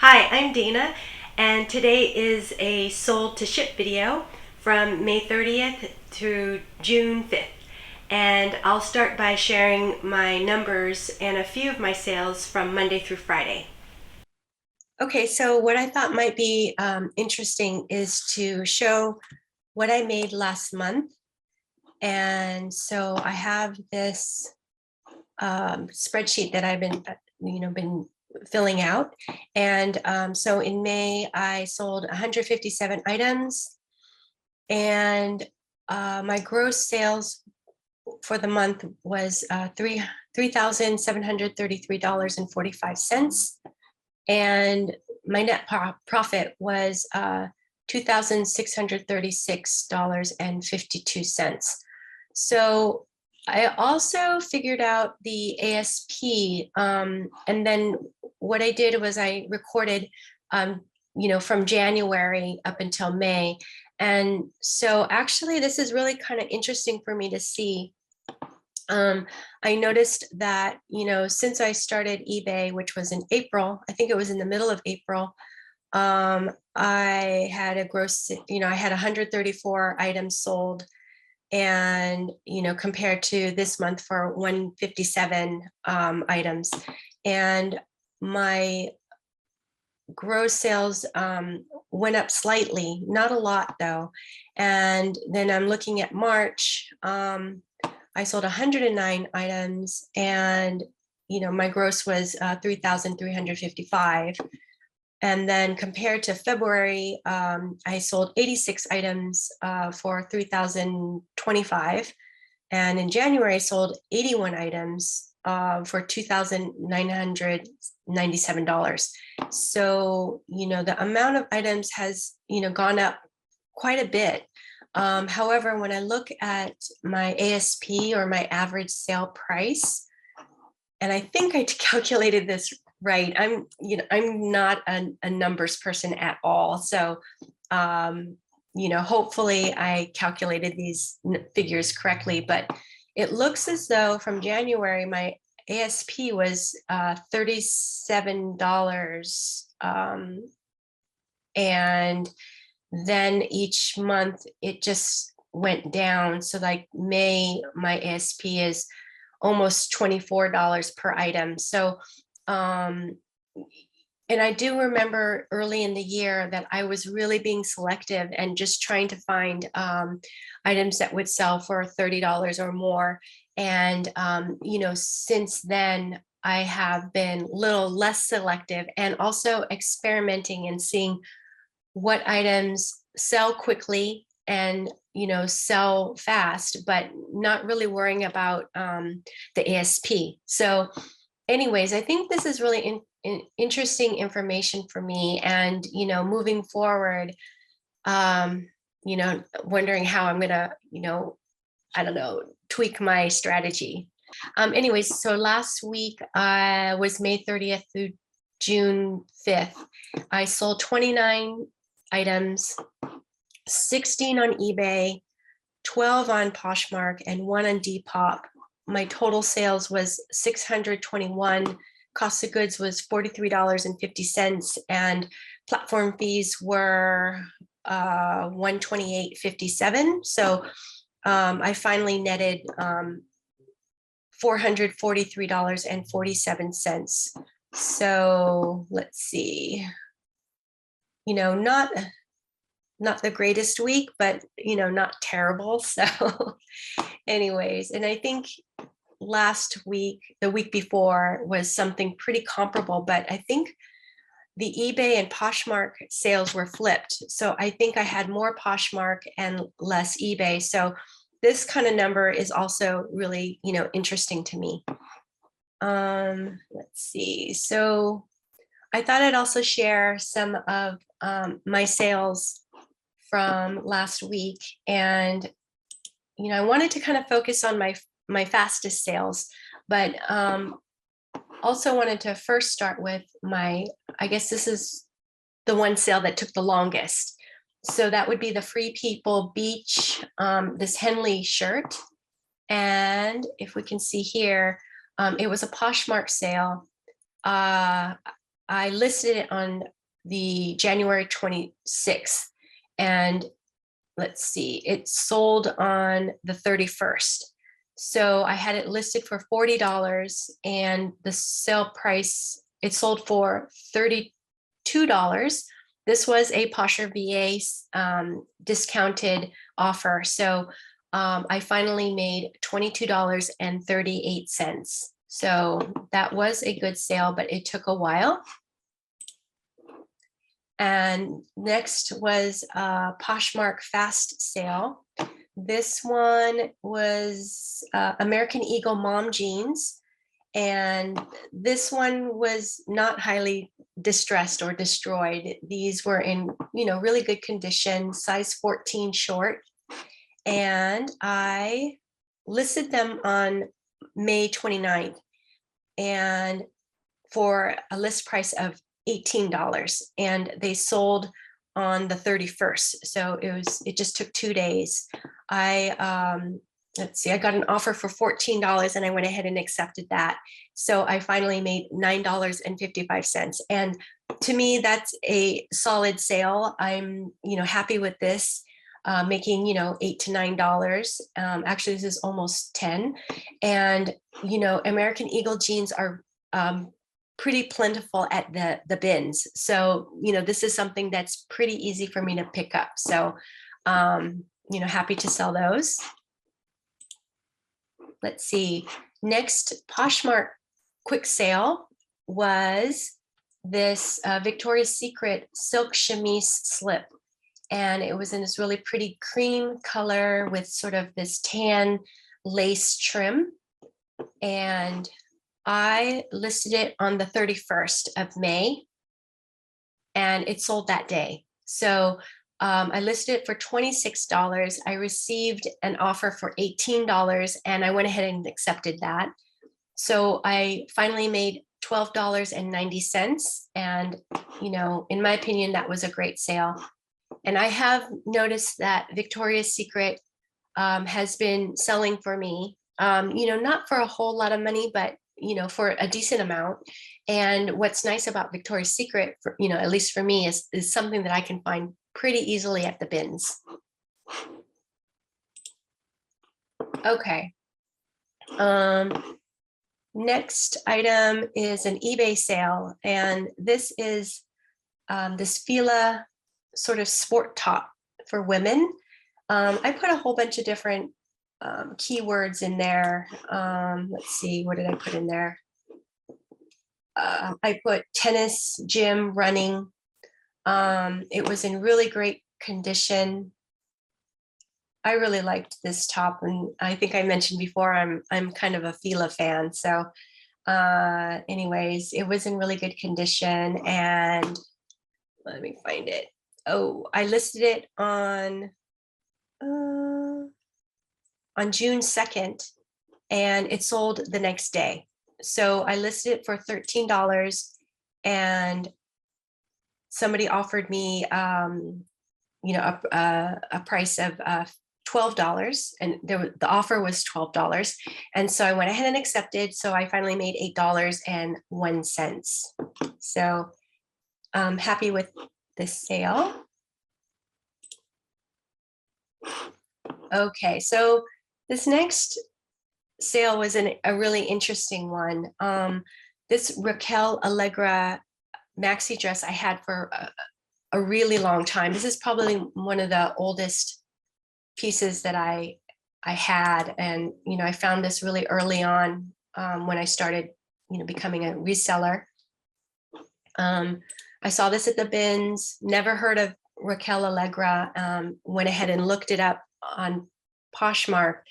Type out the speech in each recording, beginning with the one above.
Hi, I'm Dana, and today is a sold to ship video from May 30th through June 5th. And I'll start by sharing my numbers and a few of my sales from Monday through Friday. Okay, so what I thought might be interesting is to show what I made last month. And so I have this spreadsheet that I've been filling out. And so in May, I sold 157 items, and my gross sales for the month was $3,733.45. And my net profit was $2,636.52. So I also figured out the ASP, and then what I did was I recorded, from January up until May. And so actually this is really kind of interesting for me to see. I noticed that, since I started eBay, which was in April, I think it was in the middle of April, I had a gross, I had 134 items sold, and compared to this month for 157 items, and my gross sales went up slightly, not a lot though. And then I'm looking at March. I sold 109 items, and my gross was 3,355. And then compared to February, I sold 86 items for 3,025. And in January, I sold 81 items for $2,997. So, the amount of items has, gone up quite a bit. However, when I look at my ASP, or my average sale price, and I think I calculated this right. I'm not a numbers person at all. So, hopefully I calculated these figures correctly, but it looks as though from January, my ASP was $37. And then each month it just went down. So like May, my ASP is almost $24 per item. So, and I do remember early in the year that I was really being selective and just trying to find items that would sell for $30 or more. And, since then, I have been a little less selective and also experimenting and seeing what items sell quickly and sell fast, but not really worrying about the ASP. So anyways, I think this is really interesting information for me. And moving forward, wondering how I'm gonna, I don't know, tweak my strategy. Anyways, so last week was May 30th through June 5th. I sold 29 items, 16 on eBay, 12 on Poshmark, and 1 on Depop. My total sales was 621. Cost of goods was $43.50, and platform fees were $128.57. So I finally netted $443.47. So let's see. Not the greatest week, but not terrible. So anyways, and I think last week, the week before, was something pretty comparable, but I think the eBay and Poshmark sales were flipped. So I think I had more Poshmark and less eBay. So this kind of number is also really, interesting to me. Let's see. So I thought I'd also share some of my sales from last week. And, I wanted to kind of focus on my fastest sales, but also wanted to first start with I guess this is the one sale that took the longest. So that would be the Free People Beach, this Henley shirt. And if we can see here, it was a Poshmark sale. I listed it on the January 26th, and let's see, it sold on the 31st. So I had it listed for $40, and the sale price, it sold for $32. This was a Posher VA discounted offer. So I finally made $22.38. So that was a good sale, but it took a while. And next was Poshmark Fast Sale. This one was American Eagle mom jeans. And this one was not highly distressed or destroyed. These were in, really good condition, size 14 short. And I listed them on May 29th and for a list price of $18, and they sold on the 31st. So it just took 2 days. Let's see, I got an offer for $14 and I went ahead and accepted that. So I finally made $9.55. And to me, that's a solid sale. I'm, happy with this, making, $8 to $9. Actually, this is almost 10. And, American Eagle jeans are pretty plentiful at the bins. So, this is something that's pretty easy for me to pick up. So, happy to sell those. Let's see, next Poshmark quick sale was this Victoria's Secret silk chemise slip. And it was in this really pretty cream color with sort of this tan lace trim. And I listed it on the 31st of May, and it sold that day. So I listed it for $26. I received an offer for $18, and I went ahead and accepted that. So I finally made $12.90. And, in my opinion, that was a great sale. And I have noticed that Victoria's Secret has been selling for me, not for a whole lot of money, but for a decent amount. And what's nice about Victoria's Secret, at least for me, is something that I can find pretty easily at the bins. Okay. Next item is an eBay sale, and this is this Fila sort of sport top for women. I put a whole bunch of different keywords in there. Let's see, what did I put in there? I put tennis, gym, running. It was in really great condition. I really liked this top, and I think I mentioned before I'm kind of a Fila fan. So, anyways, it was in really good condition, and let me find it. Oh, I listed it on June 2nd, and it sold the next day. So I listed it for $13, and somebody offered me, a price of $12, and the offer was $12. And so I went ahead and accepted. So I finally made $8.01. So I'm happy with this sale. Okay, so this next sale was a really interesting one. This Raquel Allegra maxi dress I had for a really long time. This is probably one of the oldest pieces that I had, and I found this really early on when I started becoming a reseller. I saw this at the bins, never heard of Raquel Allegra, went ahead and looked it up on Poshmark,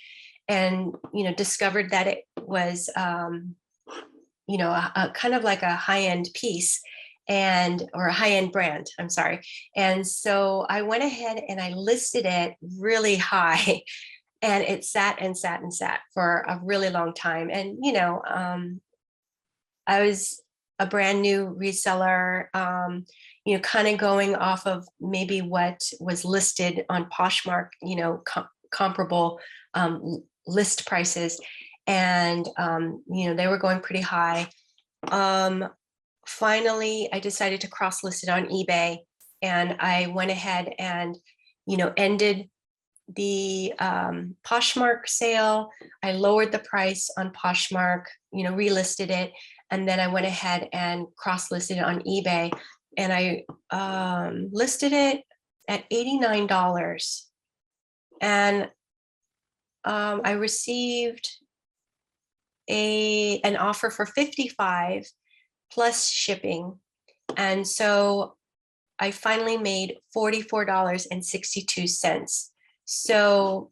and discovered that it was a kind of like a high-end piece, or a high-end brand, I'm sorry. And so I went ahead and I listed it really high, and it sat and sat and sat for a really long time. And I was a brand new reseller, kind of going off of maybe what was listed on Poshmark, comparable list prices, and they were going pretty high. finally, I decided to cross-list it on eBay, and I went ahead and, ended the Poshmark sale. I lowered the price on Poshmark, relisted it, and then I went ahead and cross-listed it on eBay, and I listed it at $89, and I received an offer for $55 plus shipping, and so I finally made $44.62. So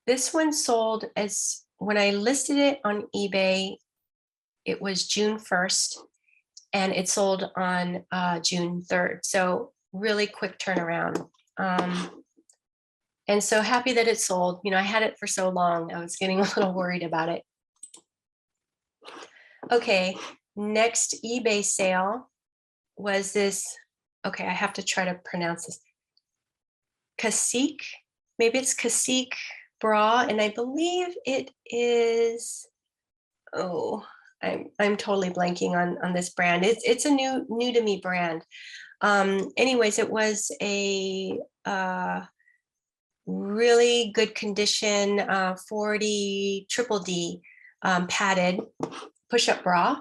this one sold as, when I listed it on eBay, it was June 1st, and it sold on June 3rd. So really quick turnaround. And so happy that it sold. I had it for so long, I was getting a little worried about it. Okay, next eBay sale was this, okay, I have to try to pronounce this. Cacique, maybe it's Cacique bra, and I believe it is, oh, I'm totally blanking on this brand. It's a new to me brand. Anyways, it was a really good condition 40 triple D padded push-up bra,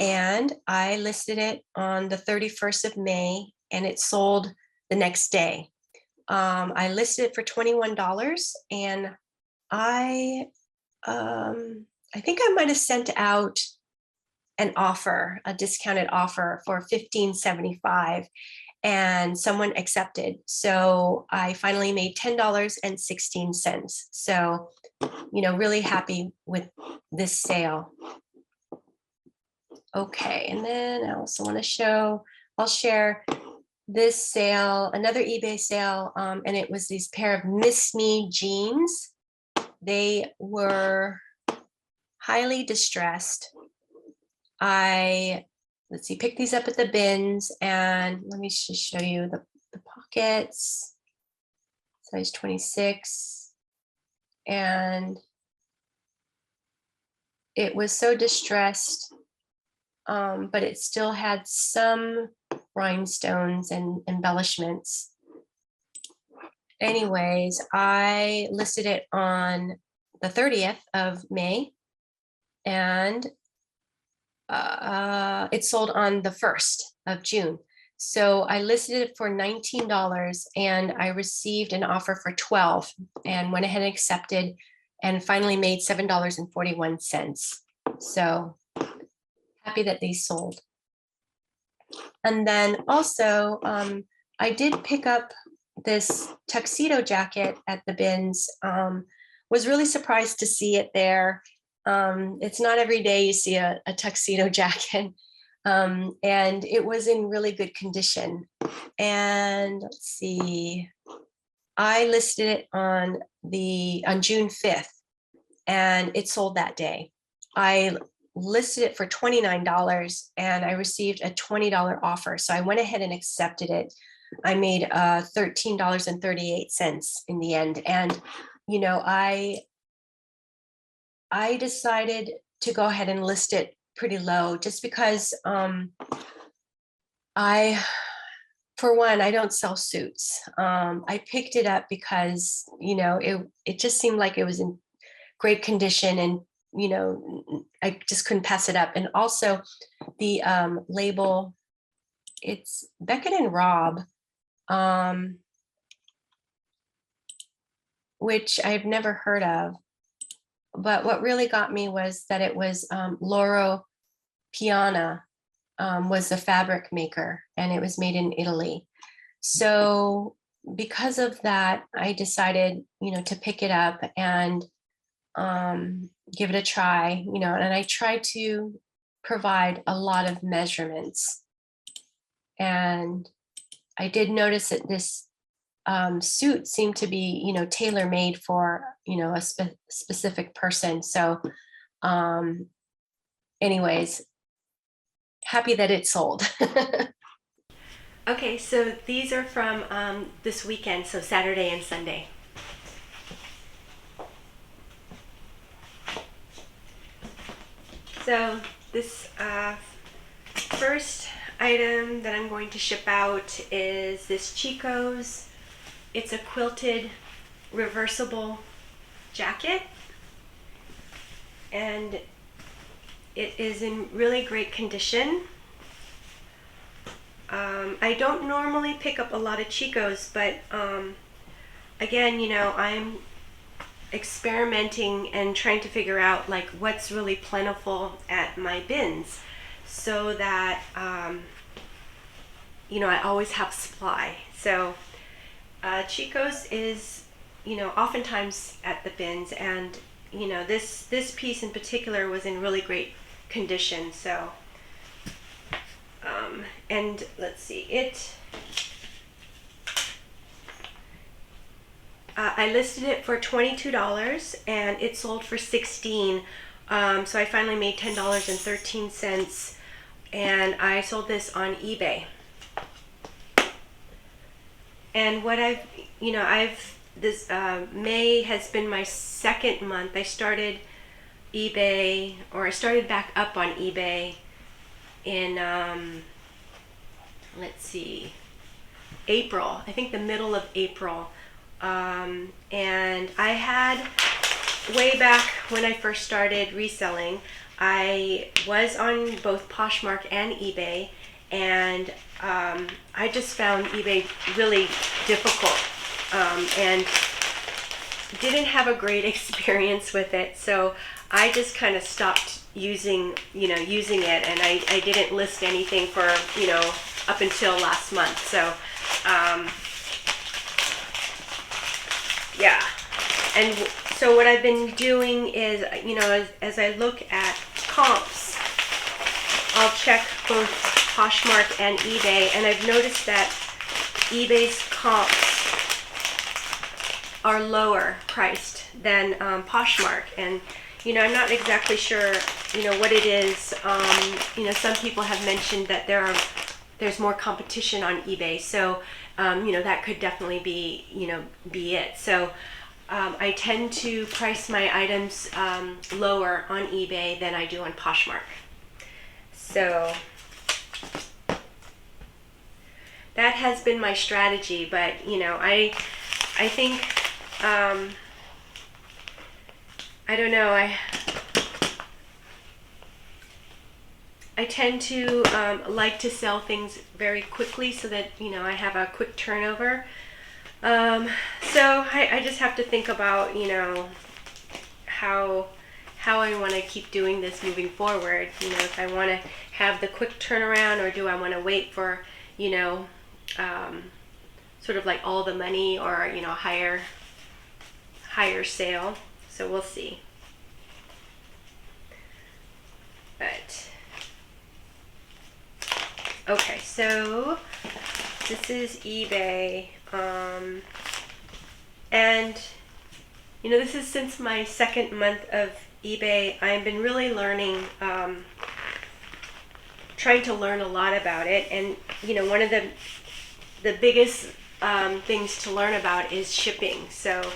and I listed it on the 31st of May, and it sold the next day. I listed it for $21, and I think I might have sent out an offer, a discounted offer for $15.75, and someone accepted. So I finally made $10.16. So, really happy with this sale. Okay, and then I also want to I'll share this sale, another eBay sale, and it was these pair of Miss Me jeans. They were highly distressed. Let's see, picked these up at the bins, and let me just show you the pockets, size 26, and it was so distressed, but it still had some rhinestones and embellishments. Anyways, I listed it on the 30th of May, and it sold on the 1st of June. So I listed it for $19, and I received an offer for $12, and went ahead and accepted, and finally made $7.41. So happy that these sold. And then also, I did pick up this tuxedo jacket at the bins. Was really surprised to see it there. It's not every day you see a tuxedo jacket, and it was in really good condition. And let's see, I listed it on June 5th, and it sold that day. I listed it for $29, and I received a $20 offer. So I went ahead and accepted it. I made $13.38 in the end. And, I decided to go ahead and list it pretty low, just because for one, I don't sell suits. I picked it up because, it just seemed like it was in great condition, and, I just couldn't pass it up. And also the label, it's Beckett and Robb, which I've never heard of. But what really got me was that it was Loro Piana was the fabric maker, and it was made in Italy. So because of that, I decided, to pick it up and give it a try, and I tried to provide a lot of measurements. And I did notice that this suit seemed to be, tailor-made for, a specific person. So anyways, happy that it sold. Okay, so these are from this weekend, so Saturday and Sunday. So this first item that I'm going to ship out is this Chico's. It's a quilted reversible jacket, and it is in really great condition. I don't normally pick up a lot of Chico's, but again, you know, I'm experimenting and trying to figure out like what's really plentiful at my bins, so that you know, I always have supply. So Chico's is, you know, oftentimes at the bins, and you know, this piece in particular was in really great condition. So and let's see, I listed it for $22 and it sold for $16. So I finally made $10.13, and I sold this on eBay. And what this May has been my second month. I started I started back up on eBay in let's see, April, I think the middle of April. And I had, way back when I first started reselling, I was on both Poshmark and eBay, and I just found eBay really difficult and didn't have a great experience with it. So I just kind of stopped using it, and I didn't list anything for, you know, up until last month. So yeah, and so what I've been doing is, you know, as I look at comps, I'll check both Poshmark and eBay, and I've noticed that eBay's comps are lower priced than Poshmark. And you know, I'm not exactly sure, you know, what it is. You know, some people have mentioned that there's more competition on eBay, so you know, that could definitely be it. So I tend to price my items lower on eBay than I do on Poshmark. So that has been my strategy. But you know, I think I don't know, I tend to like to sell things very quickly, so that, you know, I have a quick turnover. So I just have to think about, you know, how I want to keep doing this moving forward. You know, if I want to have the quick turnaround, or do I want to wait for, you know, sort of like all the money, or, you know, higher sale. So we'll see. But okay, so this is eBay, and you know, this is since my second month of eBay. I've been really learning, trying to learn a lot about it. And you know, one of the biggest things to learn about is shipping. So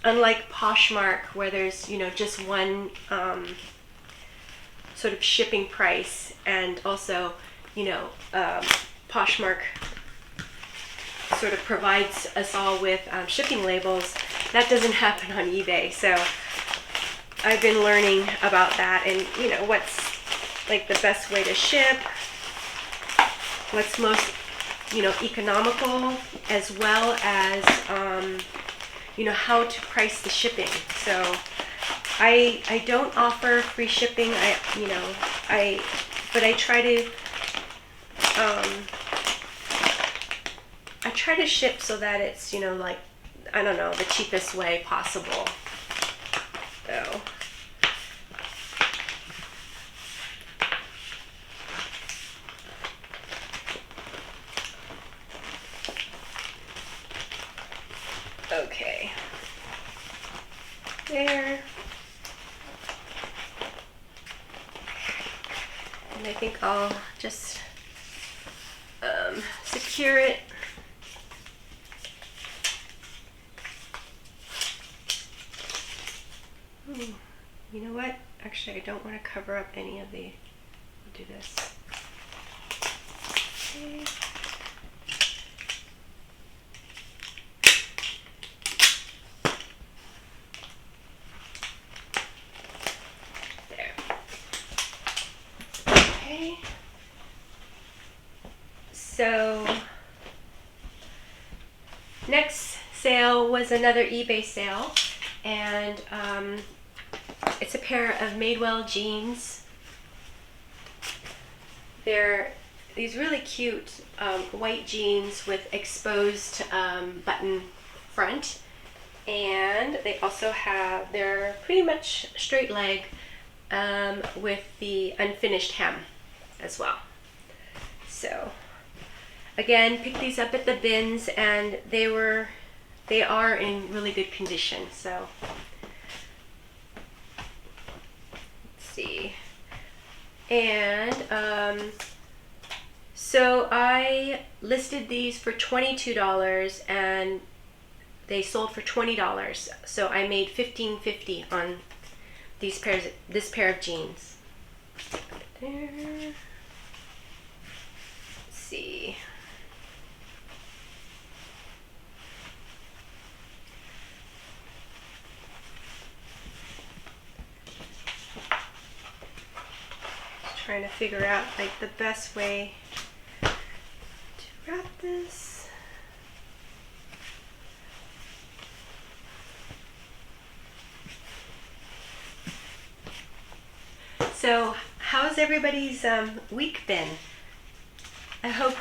unlike Poshmark, where there's, you know, just one sort of shipping price, and also, you know, Poshmark sort of provides us all with shipping labels, that doesn't happen on eBay. So I've been learning about that, and you know, what's like the best way to ship, what's most, you know, economical, as well as you know, how to price the shipping. So I don't offer free shipping. But I try to ship so that it's, you know, like, I don't know, the cheapest way possible. So okay, there. And I think I'll just secure it. Ooh, you know what? Actually, I don't want to cover up any of the do this. Okay. There. Okay. So next sale was another eBay sale, and it's a pair of Madewell jeans. They're these really cute white jeans with exposed button front, and they also have, they're pretty much straight leg with the unfinished hem as well. So again, picked these up at the bins, and they are in really good condition. So let's see. And so I listed these for $22 and they sold for $20. So I made $15.50 on this pair of jeans. There. Let's see. Trying to figure out like the best way to wrap this. So how's everybody's week been? I hope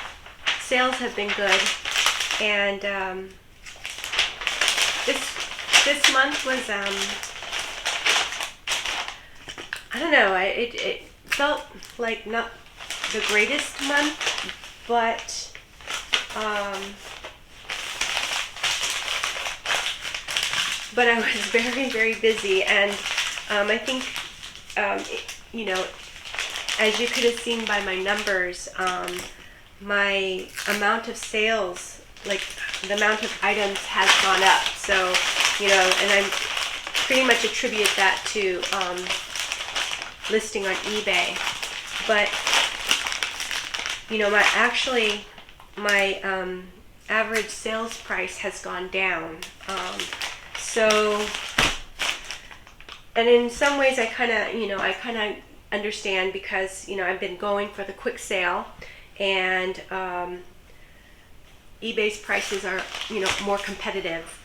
sales have been good, and this month was I don't know, it felt like not the greatest month, but I was very, very busy, and I think you know, as you could have seen by my numbers, my amount of sales, like the amount of items, has gone up. So, you know, and I pretty much attribute that to listing on eBay. But you know, my average sales price has gone down. So, and in some ways I kind of understand, because you know, I've been going for the quick sale, and eBay's prices are, you know, more competitive.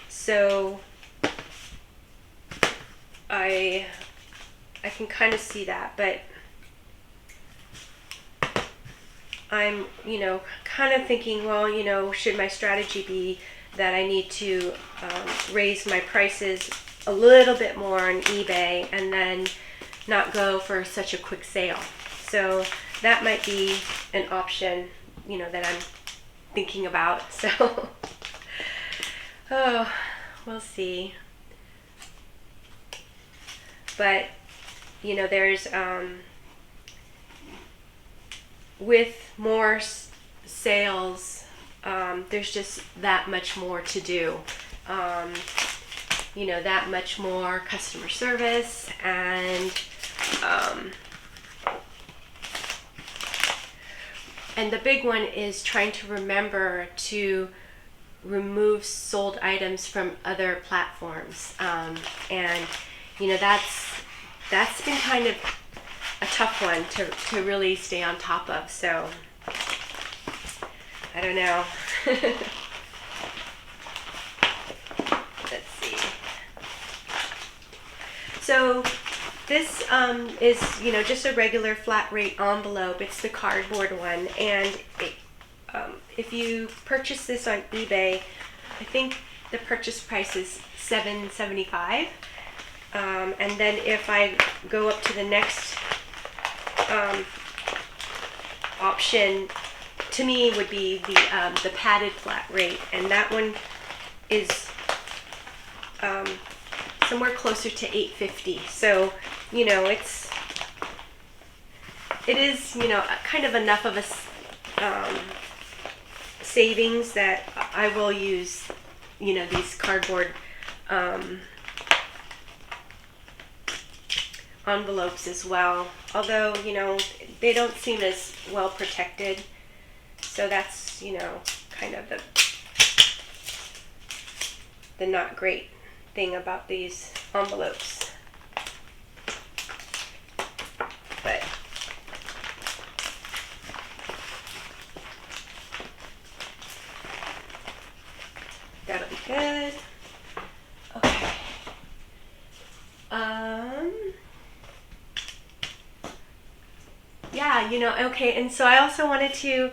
So I can kind of see that, but I'm, you know, kind of thinking, well, you know, should my strategy be that I need to raise my prices a little bit more on eBay and then not go for such a quick sale? So that might be an option, you know, that I'm thinking about. So, oh, we'll see. But, you know, there's, with more sales, there's just that much more to do. You know, that much more customer service, and the big one is trying to remember to remove sold items from other platforms. And you know, that's been kind of a tough one to really stay on top of. So I don't know. Let's see. So this is, you know, just a regular flat rate envelope. It's the cardboard one, and it, if you purchase this on eBay, I think the purchase price is $7.75. And then if I go up to the next option, to me would be the padded flat rate, and that one is somewhere closer to $8.50. So, you know, it is, you know, kind of enough of a savings that I will use, you know, these cardboard envelopes as well, although, you know, they don't seem as well protected. So that's, you know, kind of the not great thing about these envelopes. But that'll be good. Okay. Yeah, you know, okay, and so I also wanted to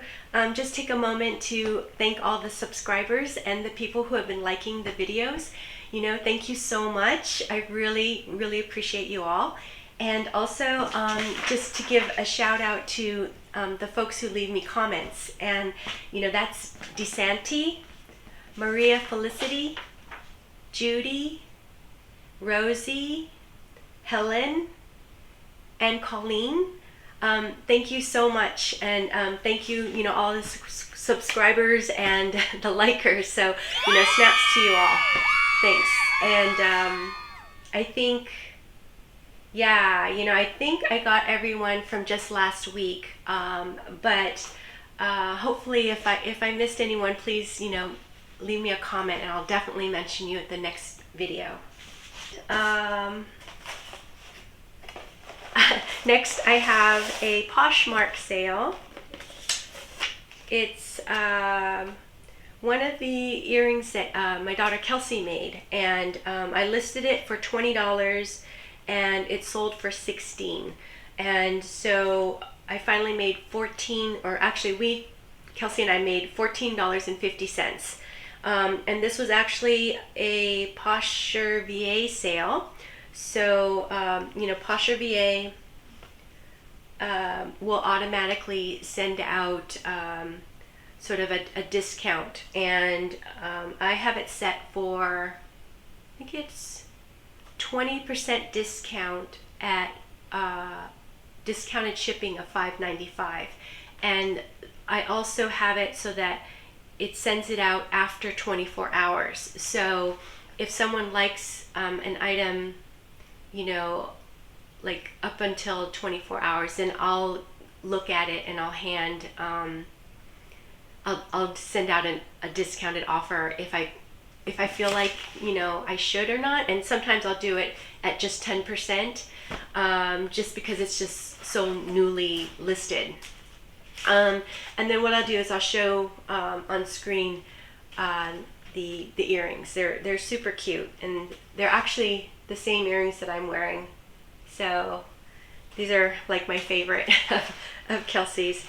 just take a moment to thank all the subscribers and the people who have been liking the videos. You know, thank you so much. I really, really appreciate you all. And also, just to give a shout out to the folks who leave me comments. And, you know, that's DeSanti, Maria Felicity, Judy, Rosie, Helen, and Colleen. Thank you so much, and thank you, you know, all the subscribers and the likers. So, you know, snaps to you all. Thanks. And I think, yeah, you know, I think I got everyone from just last week. But hopefully, if I missed anyone, please, you know, leave me a comment, and I'll definitely mention you at the next video. Next, I have a Poshmark sale. It's one of the earrings that my daughter Kelsey made, and I listed it for $20, and it sold for $16. And so I finally made Kelsey and I made $14.50. And this was actually a Posher VA sale. So, you know, Posher VA will automatically send out sort of a discount. And I have it set for, I think it's 20% discount at discounted shipping of $5.95. And I also have it so that it sends it out after 24 hours. So if someone likes an item, you know, like up until 24 hours, then I'll look at it and I'll send out a discounted offer if I feel like, you know, I should or not. And sometimes I'll do it at just 10%, just because it's just so newly listed. And then what I'll do is I'll show on screen the earrings. They're super cute, and they're actually the same earrings that I'm wearing. So these are like my favorite of Kelsey's.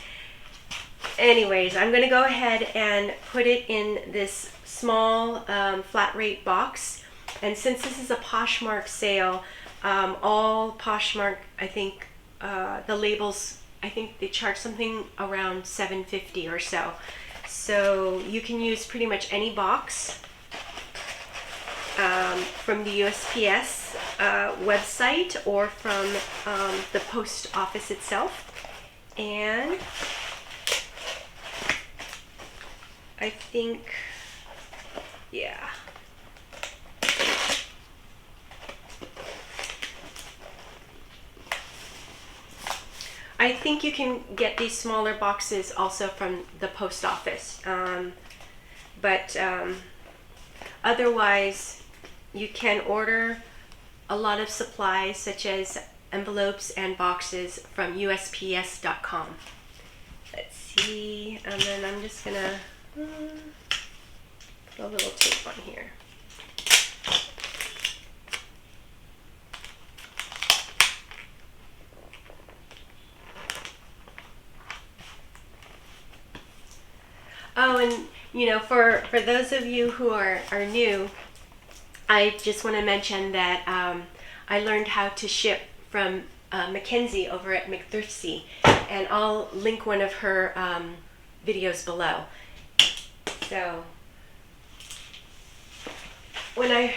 Anyways, I'm gonna go ahead and put it in this small flat rate box. And since this is a Poshmark sale, all Poshmark, I think the labels, I think they charge something around $7.50 or so. So you can use pretty much any box from the USPS website or from the post office itself. And I think, yeah. I think you can get these smaller boxes also from the post office. But otherwise, you can order a lot of supplies such as envelopes and boxes from USPS.com. Let's see, and then I'm just gonna put a little tape on here. Oh, and you know, for those of you who are new, I just want to mention that I learned how to ship from Mackenzie over at McThriftsy, and I'll link one of her videos below. So when I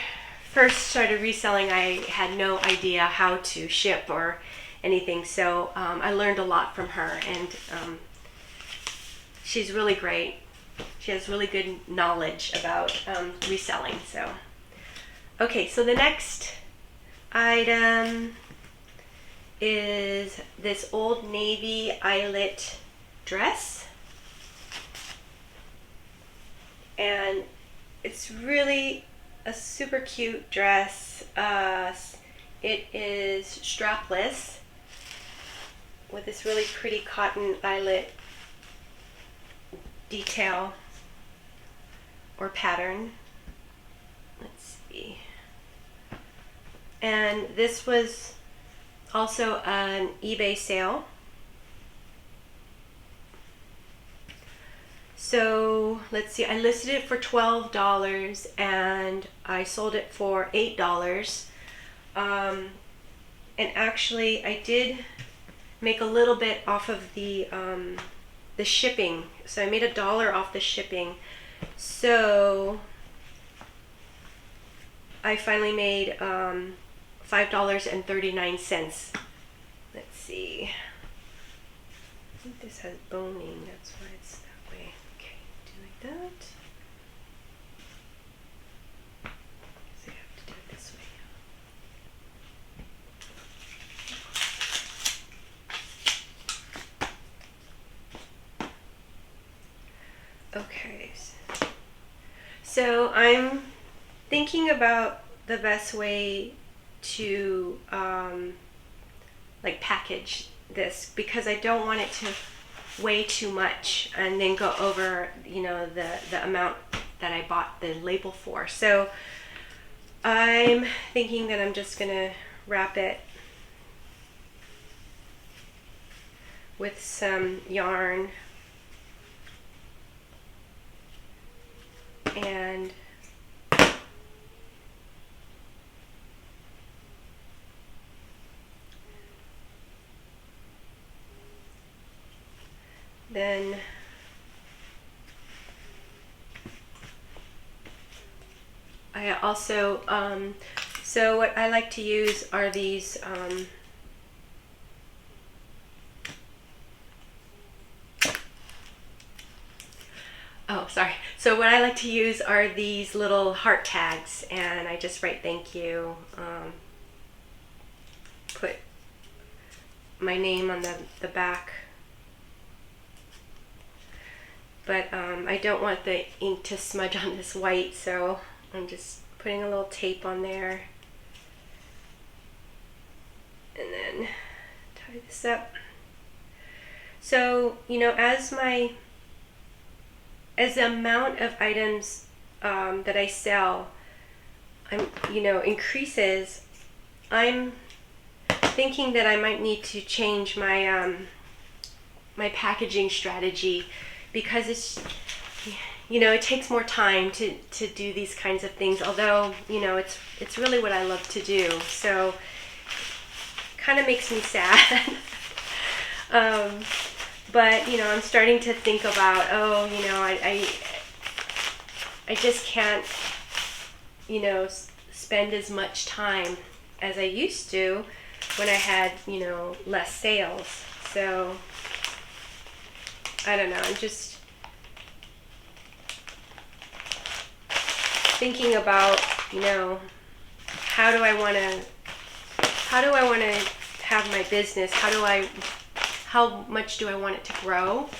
first started reselling, I had no idea how to ship or anything, so I learned a lot from her, and she's really great. She has really good knowledge about reselling. So, okay, so the next item is this Old Navy Eyelet dress. And it's really a super cute dress. It is strapless with this really pretty cotton eyelet detail or pattern. Let's see. And this was also an eBay sale. So let's see, I listed it for $12 and I sold it for $8. And actually I did make a little bit off of the shipping. So I made $1 off the shipping. So I finally made $5.39. Let's see. I think this has boning, that's why it's that way. Okay, do like that. So I have to do it this way. Okay, so I'm thinking about the best way to like package this, because I don't want it to weigh too much and then go over, you know, the amount that I bought the label for. So I'm thinking that I'm just gonna wrap it with some yarn and then I also, so what I like to use are these, so what I like to use are these little heart tags, and I just write thank you, put my name on the back. But I don't want the ink to smudge on this white, so I'm just putting a little tape on there. And then tie this up. So, you know, as the amount of items that I sell, increases, I'm thinking that I might need to change my my packaging strategy, because it's, you know, it takes more time to do these kinds of things, although, you know, it's really what I love to do. So kind of makes me sad. But, you know, I'm starting to think about, oh, you know, I just can't, you know, spend as much time as I used to when I had, you know, less sales. So I don't know, I'm just thinking about, you know, how do I want to have my business? How much do I want it to grow?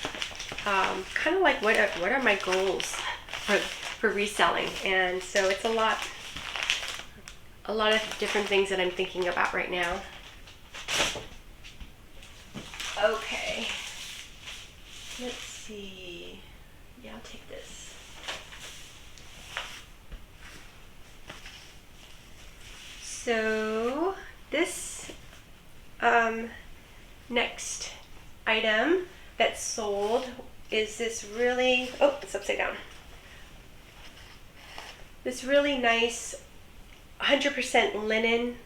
Kind of like what are my goals for reselling? And so it's a lot of different things that I'm thinking about right now. Okay. Let's see. Yeah, I'll take this. So this next item that's sold is this really, oh, it's upside down. This really nice 100% linen.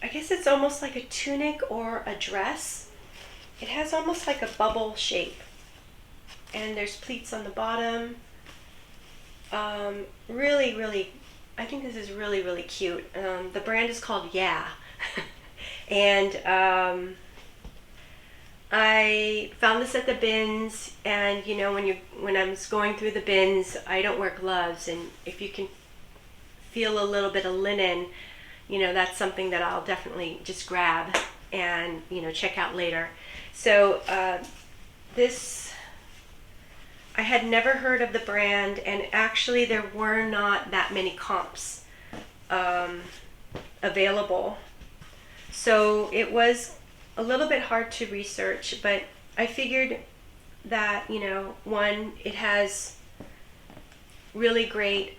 I guess it's almost like a tunic or a dress. It has almost like a bubble shape, and there's pleats on the bottom. Really, I think this is really cute. The brand is called Yeah. And I found this at the bins, and you know, when I was going through the bins, I don't wear gloves, and if you can feel a little bit of linen, you know, that's something that I'll definitely just grab. and, you know, check out later. So this, I had never heard of the brand, and actually there were not that many comps available. So it was a little bit hard to research, but I figured that, you know, one, it has really great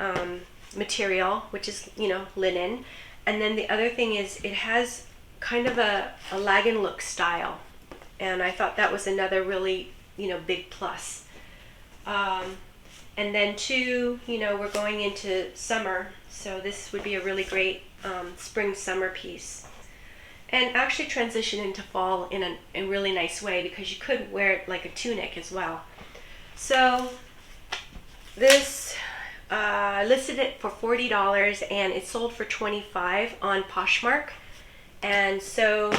material, which is, you know, linen. And then the other thing is it has kind of a lag-in look style. And I thought that was another really, you know, big plus. And then two, you know, we're going into summer, so this would be a really great spring summer piece. And actually transition into fall in a really nice way, because you could wear it like a tunic as well. So this, I listed it for $40 and it sold for $25 on Poshmark. And so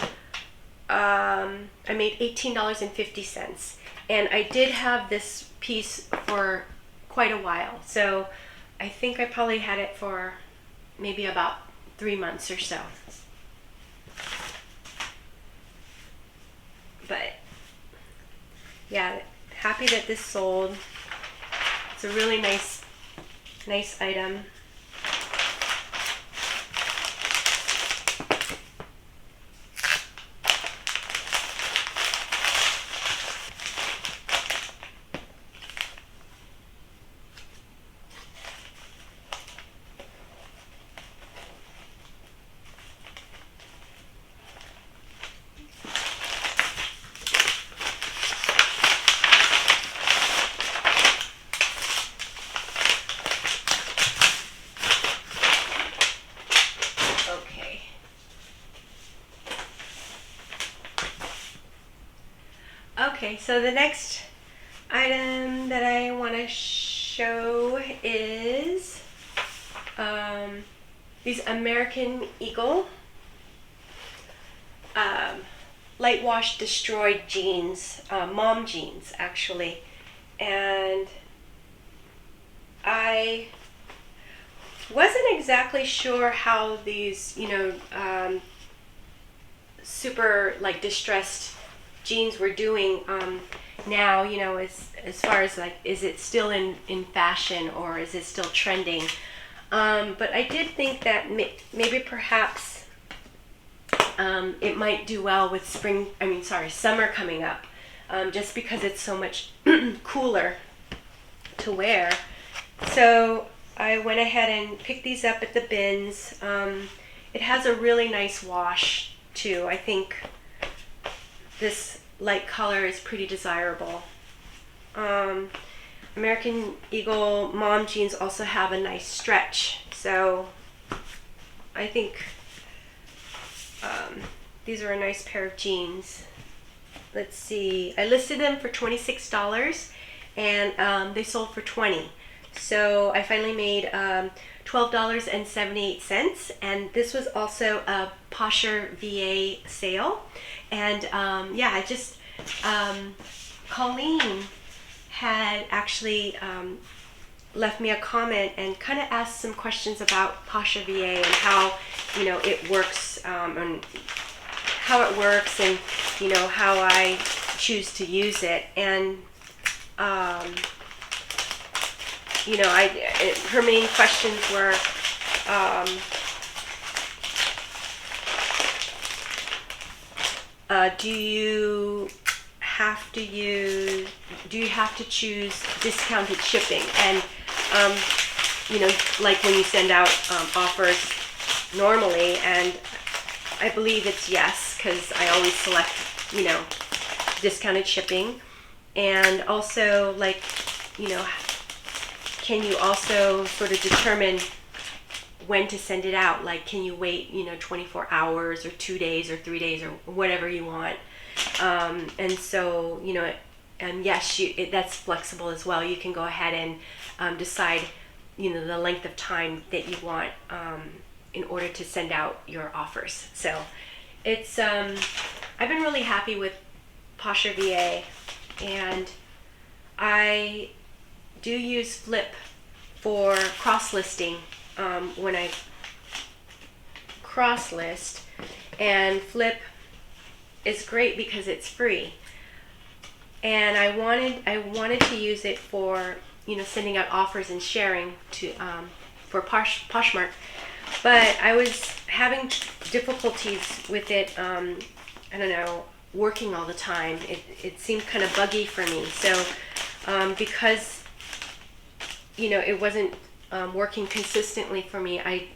I made $18.50. And I did have this piece for quite a while. So I think I probably had it for maybe about 3 months or so. But yeah, happy that this sold. It's a really nice item. Okay, so the next item that I want to show is these American Eagle light wash destroyed jeans, mom jeans actually. And I wasn't exactly sure how these, you know, super like distressed jeans were doing now, you know, as far as like, is it still in fashion or is it still trending? But I did think that maybe perhaps it might do well with summer coming up, just because it's so much cooler to wear. So I went ahead and picked these up at the bins. It has a really nice wash too. I think this light color is pretty desirable. American Eagle mom jeans also have a nice stretch, so I think these are a nice pair of jeans. Let's see, I listed them for $26 and they sold for $20. So I finally made $12.78, and this was also a Posher VA sale. And yeah, I just, Colleen had actually left me a comment and kind of asked some questions about Posher VA and how, you know, it works, and how it works, and, you know, how I choose to use it. And you know, her main questions were, do you have to choose discounted shipping? And you know, like when you send out offers normally, and I believe it's yes, because I always select, you know, discounted shipping. And also, like, you know, can you also sort of determine when to send it out? Like, can you wait, you know, 24 hours or 2 days or 3 days or whatever you want? And so, you know, and yes, that's flexible as well. You can go ahead and decide, you know, the length of time that you want in order to send out your offers. So it's, I've been really happy with Posher VA, and I do use Flip for cross-listing when I cross-list, and Flip is great because it's free. And I wanted to use it for, you know, sending out offers and sharing to for Poshmark, but I was having difficulties with it. I don't know, working all the time. It seemed kind of buggy for me. So because, you know, it wasn't working consistently for me, I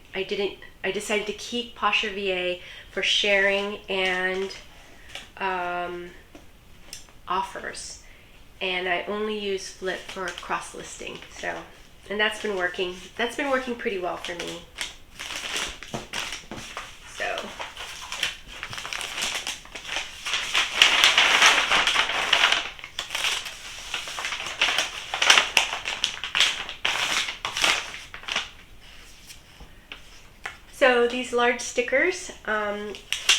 decided to keep Posher VA for sharing and offers, and I only use Flip for cross listing. So, and that's been working pretty well for me. So these large stickers,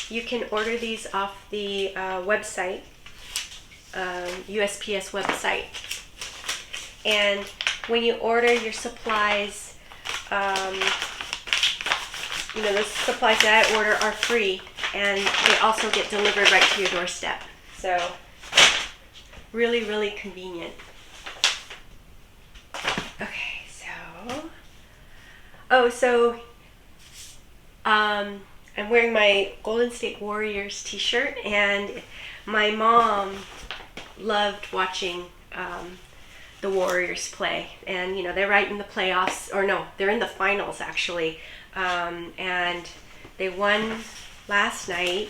you can order these off the website, USPS website. And when you order your supplies, you know, the supplies that I order are free, and they also get delivered right to your doorstep. So really, really convenient. Okay, so I'm wearing my Golden State Warriors t-shirt, and my mom loved watching the Warriors play, and you know, they're right in the playoffs, or no, they're in the finals actually, and they won last night,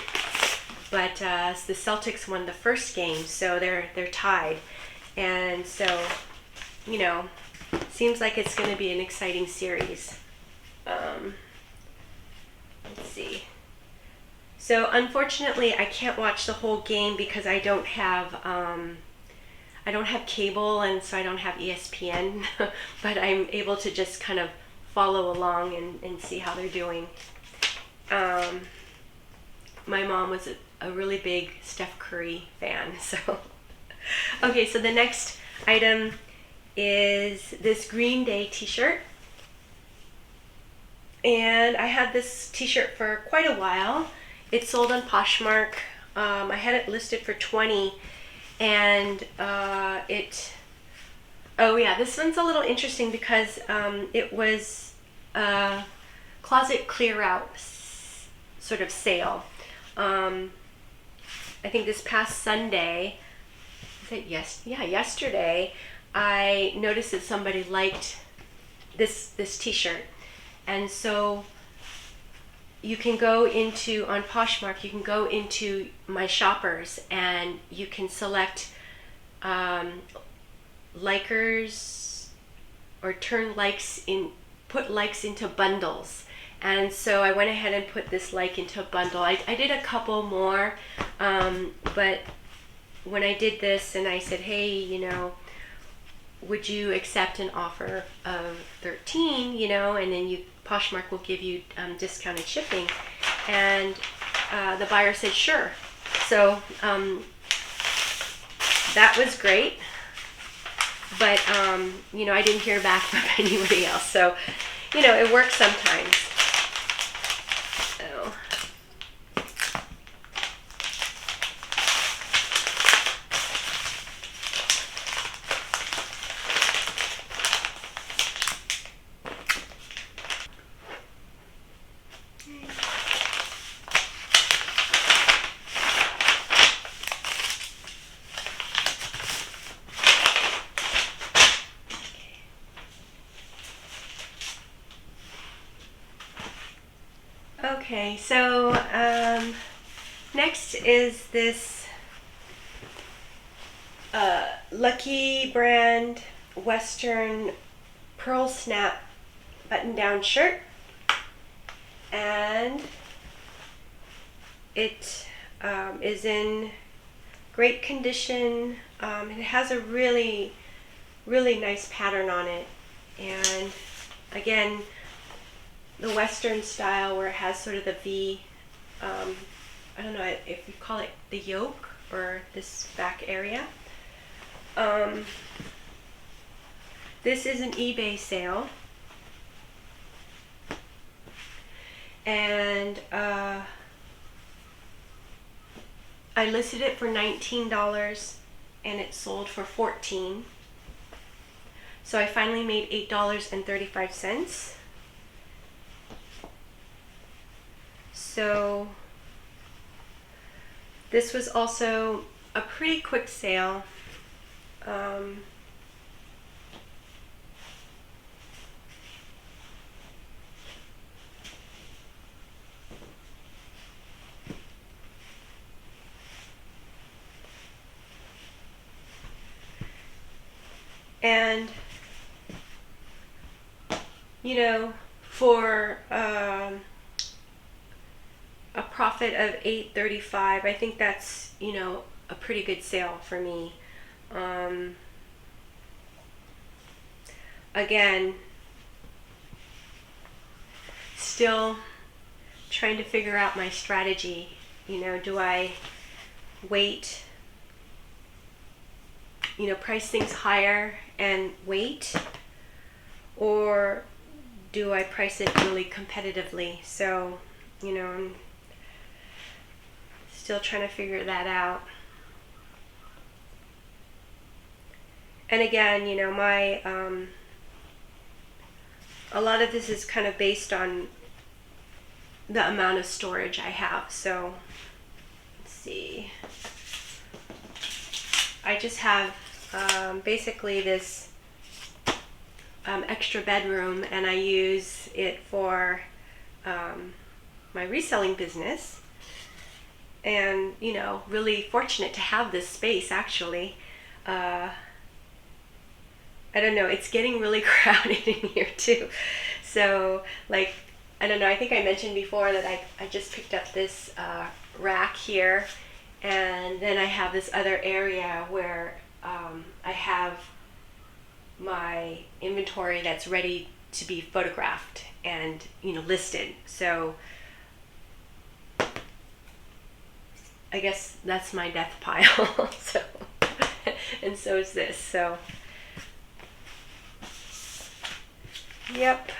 but the Celtics won the first game, so they're tied, and so, you know, seems like it's going to be an exciting series. Let's see. So unfortunately, I can't watch the whole game because I don't have cable, and so I don't have ESPN, but I'm able to just kind of follow along and see how they're doing. My mom was a really big Steph Curry fan, so. Okay, so the next item is this Green Day t-shirt. And I had this t-shirt for quite a while. It sold on Poshmark. I had it listed for $20, and oh yeah, this one's a little interesting because it was a closet clear out sort of sale. I think this past Sunday, yesterday, I noticed that somebody liked this t-shirt. And so you can go into, on Poshmark, you can go into my shoppers and you can select likers, or put likes into bundles. And so I went ahead and put this like into a bundle. I did a couple more, but when I did this and I said, hey, you know, would you accept an offer of 13, you know, and then Poshmark will give you discounted shipping, and the buyer said sure. So that was great, but you know, I didn't hear back from anybody else, so you know, it works sometimes. So okay, so next is this Lucky brand Western pearl snap button-down shirt, and it is in great condition. It has a really nice pattern on it, and again, the Western style where it has sort of the V, I don't know if you call it the yoke or this back area. This is an eBay sale, and I listed it for $19 and it sold for $14. So I finally made $8.35. So this was also a pretty quick sale. And you know, for a profit of $8.35, I think that's, you know, a pretty good sale for me. Again, still trying to figure out my strategy. You know, do I wait, you know, price things higher and wait, or do I price it really competitively? So, you know, I'm still trying to figure that out. And again, you know, my a lot of this is kind of based on the amount of storage I have. So let's see, I just have basically this extra bedroom, and I use it for my reselling business. And you know, really fortunate to have this space actually. I don't know, it's getting really crowded in here too. So like, I don't know, I think I mentioned before that I just picked up this rack here, and then I have this other area where I have my inventory that's ready to be photographed and, you know, listed. So I guess that's my death pile. So, and so is this. So yep.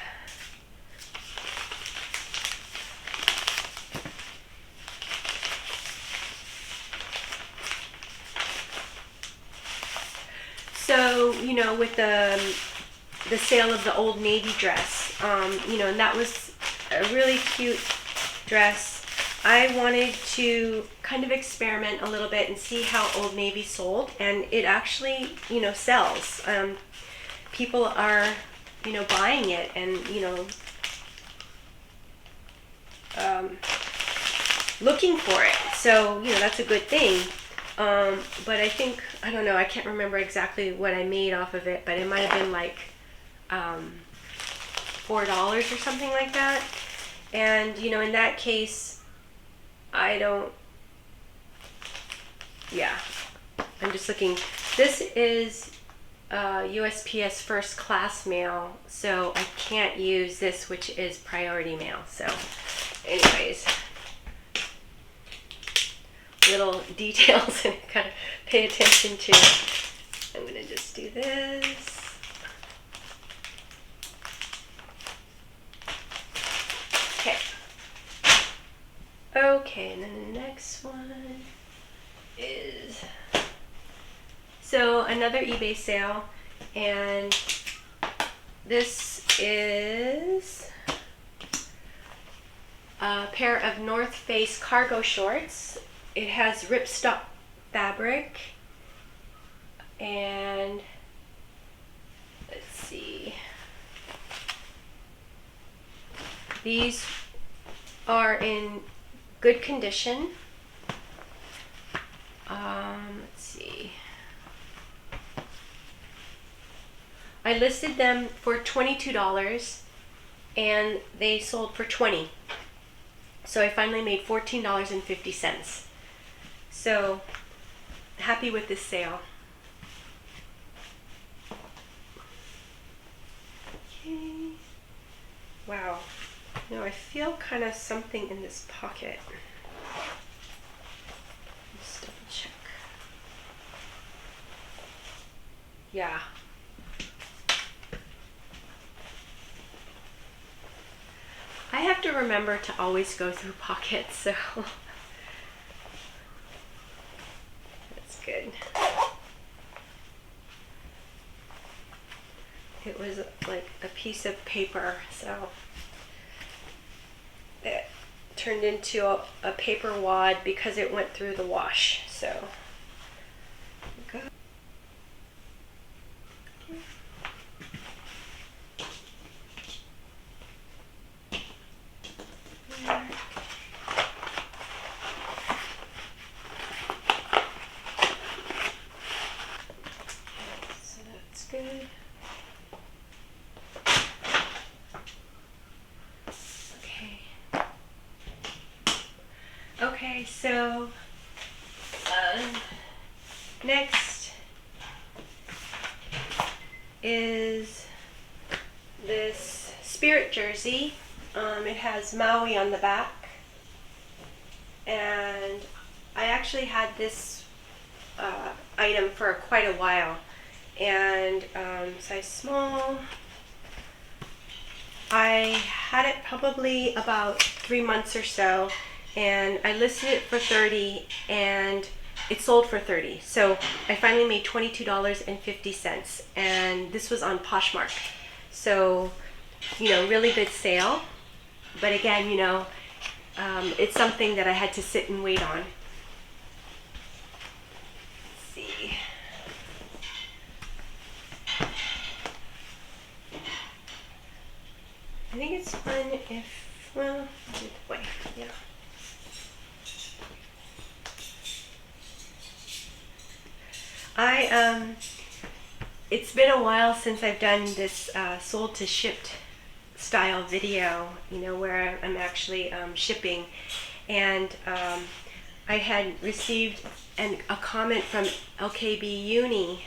So, you know, with the sale of the Old Navy dress, you know, and that was a really cute dress. I wanted to kind of experiment a little bit and see how Old Navy sold, and it actually, you know, sells. People are, you know, buying it, and, you know, looking for it. So, you know, that's a good thing. But I think, I don't know, I can't remember exactly what I made off of it, but it might have been like $4 or something like that. And, you know, in that case, I don't, yeah, I'm just looking. This is USPS first class mail, so I can't use this, which is priority mail. So anyways, little details and kind of pay attention to. I'm gonna just do this. Okay. Okay, and then the next one is, so another eBay sale, and this is a pair of North Face cargo shorts. It has ripstop fabric, and let's see, these are in good condition. Let's see, I listed them for $22 and they sold for $20. So I finally made $14.50. So happy with this sale. Okay. Wow. Now I feel kind of something in this pocket. Let's double check. Yeah. I have to remember to always go through pockets, so It was like a piece of paper, so it turned into a paper wad because it went through the wash. So good. So that's good. Okay, so next is this Spirit jersey. It has Maui on the back, and I actually had this item for quite a while, and size small. I had it probably about 3 months or so, and I listed it for $30 and it sold for $30. So I finally made $22.50, and this was on Poshmark. So, you know, really good sale. But again, you know, it's something that I had to sit and wait on. Let's see. I think it's fun if, well, wait, yeah. It's been a while since I've done this sold to shipped style video, you know, where I'm actually shipping, and I had received a comment from LKB Uni,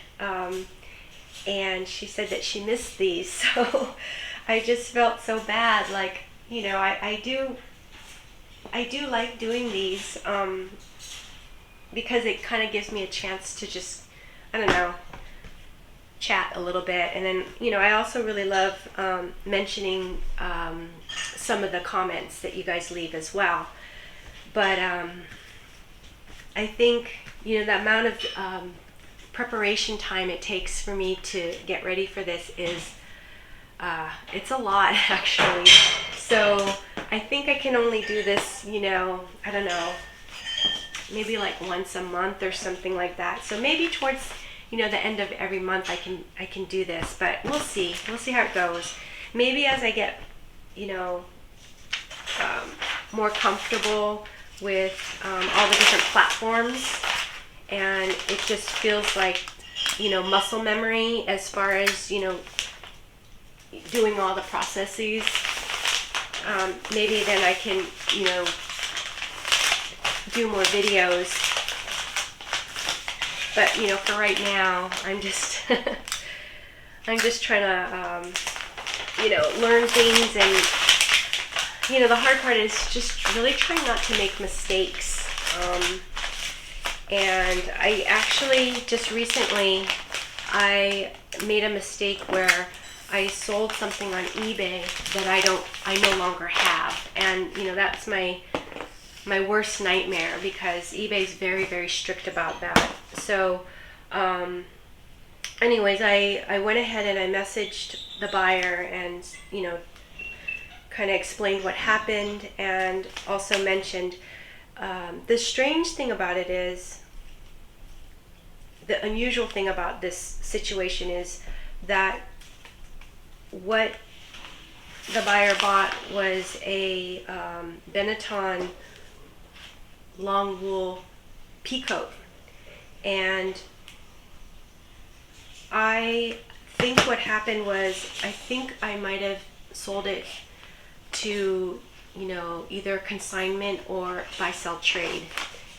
and she said that she missed these, so I just felt so bad. Like, you know, I do like doing these because it kind of gives me a chance to just, I don't know, chat a little bit. And then, you know, I also really love mentioning some of the comments that you guys leave as well. But I think, you know, the amount of preparation time it takes for me to get ready for this is, it's a lot actually. So I think I can only do this, you know, I don't know, maybe like once a month or something like that. So maybe towards, you know, the end of every month I can do this, but we'll see how it goes. Maybe as I get, you know, more comfortable with all the different platforms, and it just feels like, you know, muscle memory as far as, you know, doing all the processes. Maybe then I can, you know, do more videos. But, you know, for right now, I'm just I'm just trying to, you know, learn things. And, you know, the hard part is just really trying not to make mistakes. And I actually just recently, I made a mistake where I sold something on eBay that I no longer have. And, you know, that's my worst nightmare, because eBay's very, very strict about that. So, anyways, I went ahead and I messaged the buyer and, you know, kind of explained what happened, and also mentioned the strange thing about it is, the unusual thing about this situation is that what the buyer bought was a Benetton long wool peacoat, and I think what happened was, I think I might have sold it to, you know, either consignment or buy sell trade,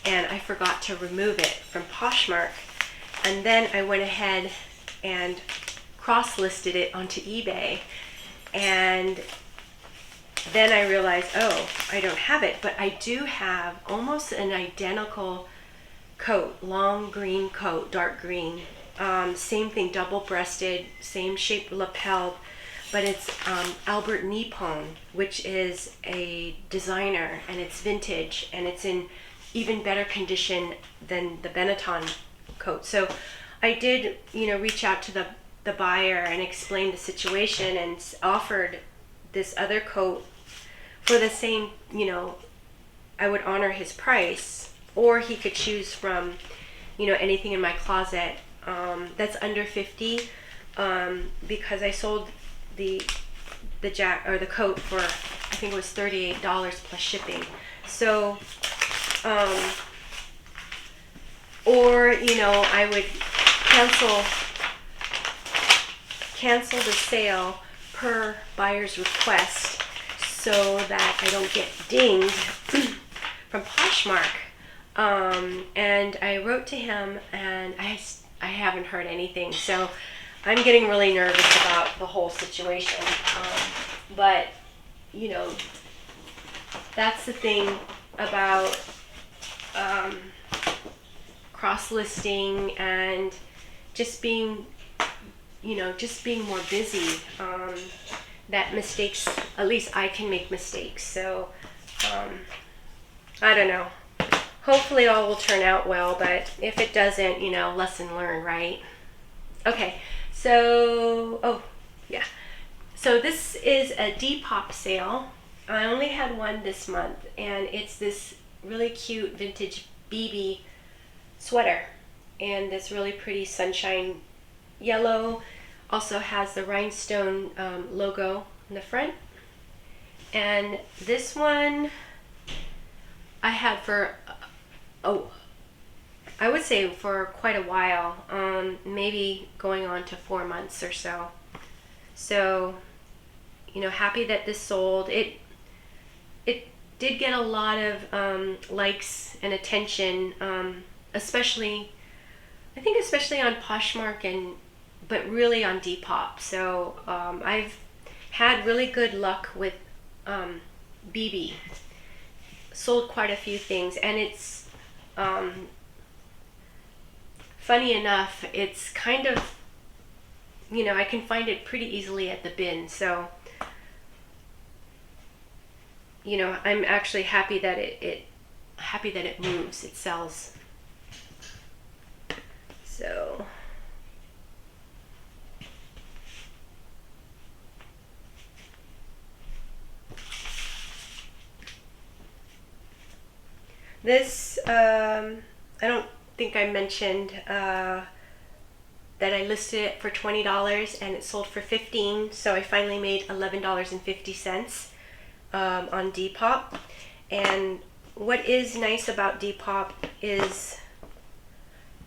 and I forgot to remove it from Poshmark. And then I went ahead and cross-listed it onto eBay, and then I realized, oh, I don't have it, but I do have almost an identical coat, long green coat, dark green, same thing, double-breasted, same shape lapel, but it's Albert Nippon, which is a designer, and it's vintage, and it's in even better condition than the Benetton coat. So I did, you know, reach out to the the buyer and explained the situation and offered this other coat for the same, you know, I would honor his price, or he could choose from, you know, anything in my closet that's under 50, because I sold the coat for, I think it was $38 plus shipping. So, or, you know, I would cancel the sale per buyer's request so that I don't get dinged from Poshmark. And I wrote to him, and I haven't heard anything, so I'm getting really nervous about the whole situation. But, you know, that's the thing about cross-listing and just being, you know, just being more busy. That mistakes, at least I can make mistakes. So, I don't know. Hopefully all will turn out well, but if it doesn't, you know, lesson learned, right? Okay, so, oh, yeah. So this is a Depop sale. I only had one this month, and it's this really cute vintage BB sweater, and this really pretty sunshine yellow. Also has the rhinestone logo in the front. And this one I had for, I would say for quite a while, maybe going on to 4 months or so. So, you know, happy that this sold. It did get a lot of likes and attention, especially on Poshmark, but really on Depop. So I've had really good luck with BB. Sold quite a few things, and it's funny enough, it's kind of, you know, I can find it pretty easily at the bin. So, you know, I'm actually happy that it moves, it sells. So, this, I don't think I mentioned that I listed it for $20 and it sold for $15, so I finally made $11.50 on Depop. And what is nice about Depop is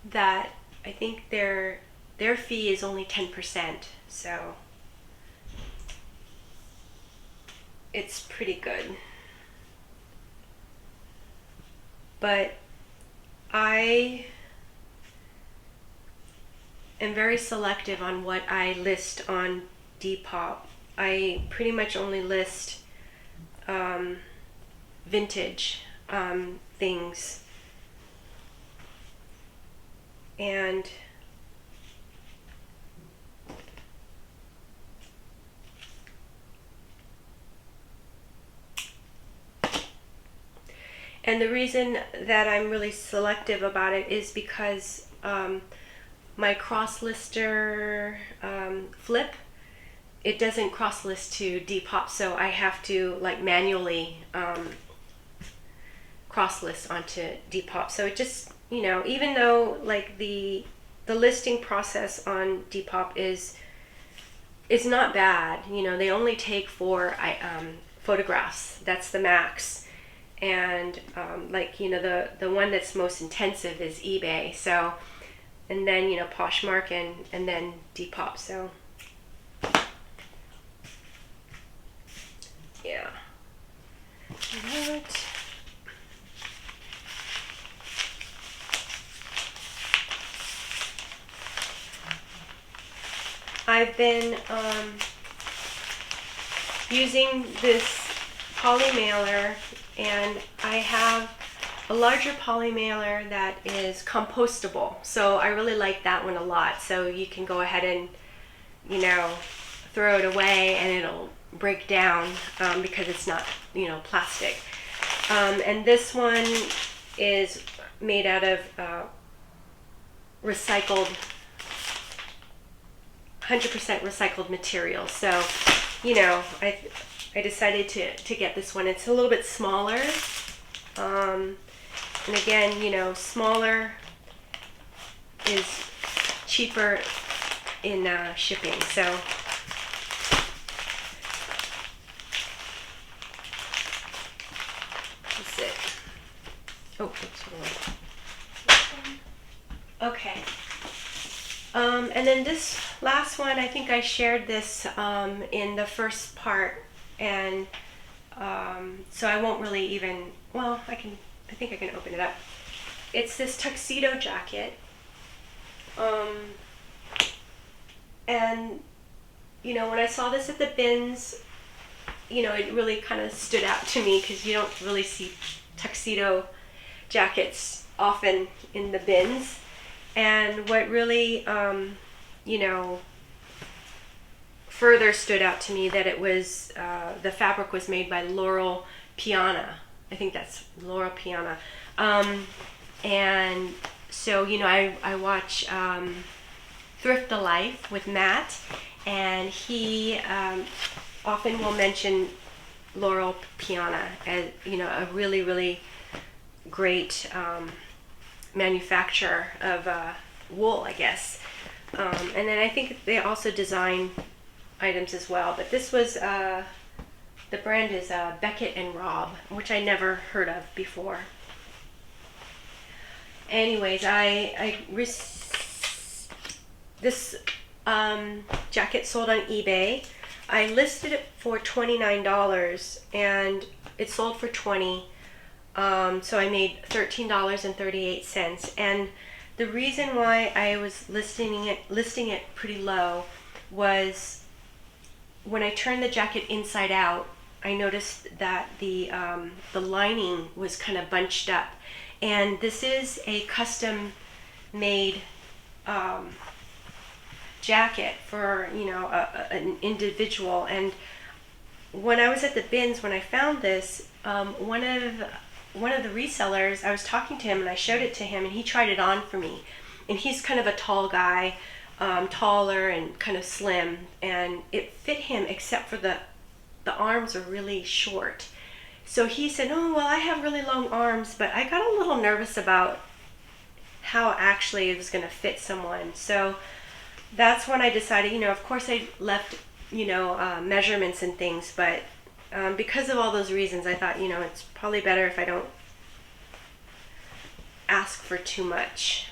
that I think their fee is only 10%, so it's pretty good. But I am very selective on what I list on Depop. I pretty much only list vintage things. And the reason that I'm really selective about it is because my cross-lister flip, it doesn't cross-list to Depop, so I have to like manually cross-list onto Depop. So it just, you know, even though like the listing process on Depop is not bad, you know, they only take 4 photographs. That's the max. And like, you know, the one that's most intensive is eBay. So, and then, you know, Poshmark and then Depop. So yeah. What? I've been using this poly mailer, and I have a larger poly mailer that is compostable. So I really like that one a lot. So you can go ahead and, you know, throw it away and it'll break down because it's not, you know, plastic. And this one is made out of recycled 100% recycled material. So, you know, I decided to get this one. It's a little bit smaller. And again, you know, smaller is cheaper in shipping. So that's it. Oh, oops, okay. And then this last one, I think I shared this in the first part, and so I won't really even, well, I think I can open it up. It's this tuxedo jacket. And, you know, when I saw this at the bins, you know, it really kind of stood out to me because you don't really see tuxedo jackets often in the bins. And what really, you know, further stood out to me that it was, the fabric was made by Laurel Piana. I think that's Laurel Piana. And so, you know, I watch Thrift the Life with Matt, and he often will mention Laurel Piana as, you know, a really, really great manufacturer of wool, I guess. And then I think they also design items as well. But this was, the brand is Beckett and Robb, which I never heard of before. Anyways, this jacket sold on eBay. I listed it for $29 and it sold for $20. So I made $13.38. And the reason why I was listing it pretty low was when I turned the jacket inside out, I noticed that the lining was kind of bunched up. And this is a custom made jacket for, you know, an individual. And when I was at the bins, when I found this, one of the resellers, I was talking to him and I showed it to him and he tried it on for me. And he's kind of a tall guy, taller and kind of slim, and it fit him except for the arms are really short. So he said, oh, well, I have really long arms, but I got a little nervous about how actually it was going to fit someone. So that's when I decided, you know, of course I left, you know, measurements and things, but because of all those reasons, I thought, you know, it's probably better if I don't ask for too much.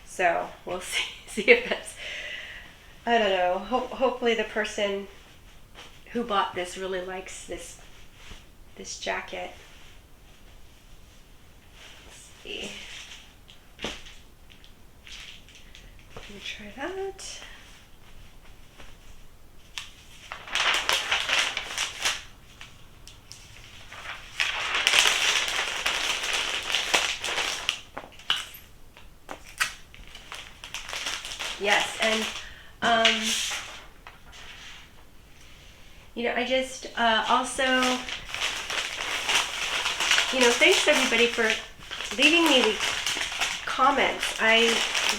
So we'll see if that's, I don't know, hopefully the person who bought this really likes this jacket. Let's see. Let me try that. Yes, and you know, I just also, you know, thanks everybody for leaving me comments. I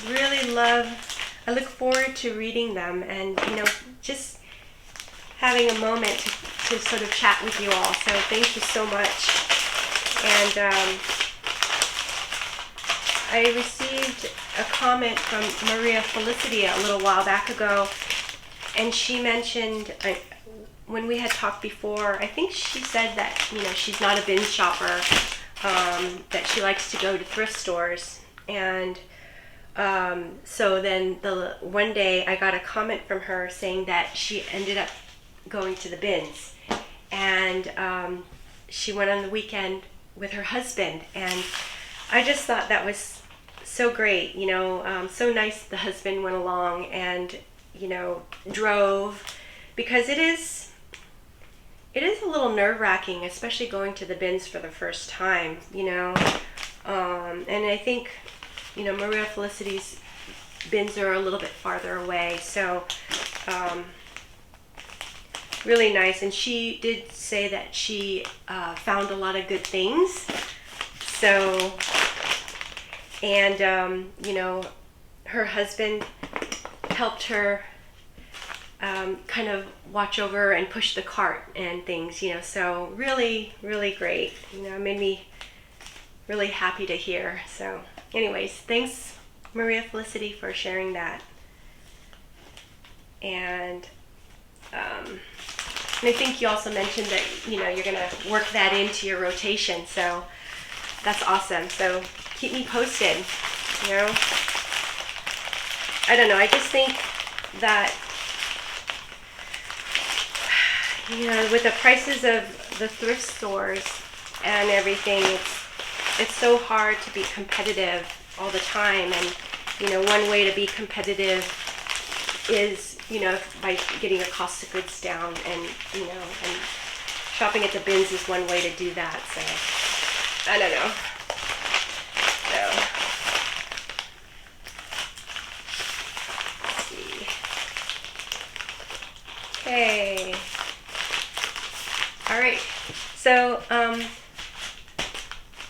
really I look forward to reading them and, you know, just having a moment to sort of chat with you all. So thank you so much. And I received a comment from Maria Felicity a little while back ago, and she mentioned, when we had talked before, I think she said that, you know, she's not a bin shopper, that she likes to go to thrift stores. And so then one day I got a comment from her saying that she ended up going to the bins, and she went on the weekend with her husband, and I just thought that was so great, you know, so nice the husband went along and, you know, drove, because it is a little nerve-wracking, especially going to the bins for the first time, you know, and I think, you know, Maria Felicity's bins are a little bit farther away, so really nice. And she did say that she found a lot of good things, so, and you know, her husband helped her kind of watch over and push the cart and things, you know, so really, really great. You know, it made me really happy to hear. So anyways, thanks Maria Felicity for sharing that. And I think you also mentioned that, you know, you're gonna work that into your rotation, so that's awesome. So keep me posted, you know. I don't know, I just think that, you know, with the prices of the thrift stores and everything, it's so hard to be competitive all the time. And, you know, one way to be competitive is, you know, by getting your cost of goods down, and, you know, and shopping at the bins is one way to do that. So, I don't know. So, let's see. Okay. All right. So,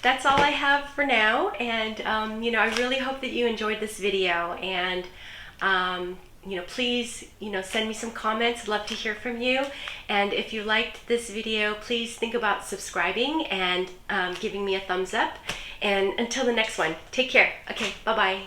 that's all I have for now. And, you know, I really hope that you enjoyed this video. And, you know, please, you know, send me some comments. I'd love to hear from you. And if you liked this video, please think about subscribing and giving me a thumbs up. And until the next one, take care. Okay, bye-bye.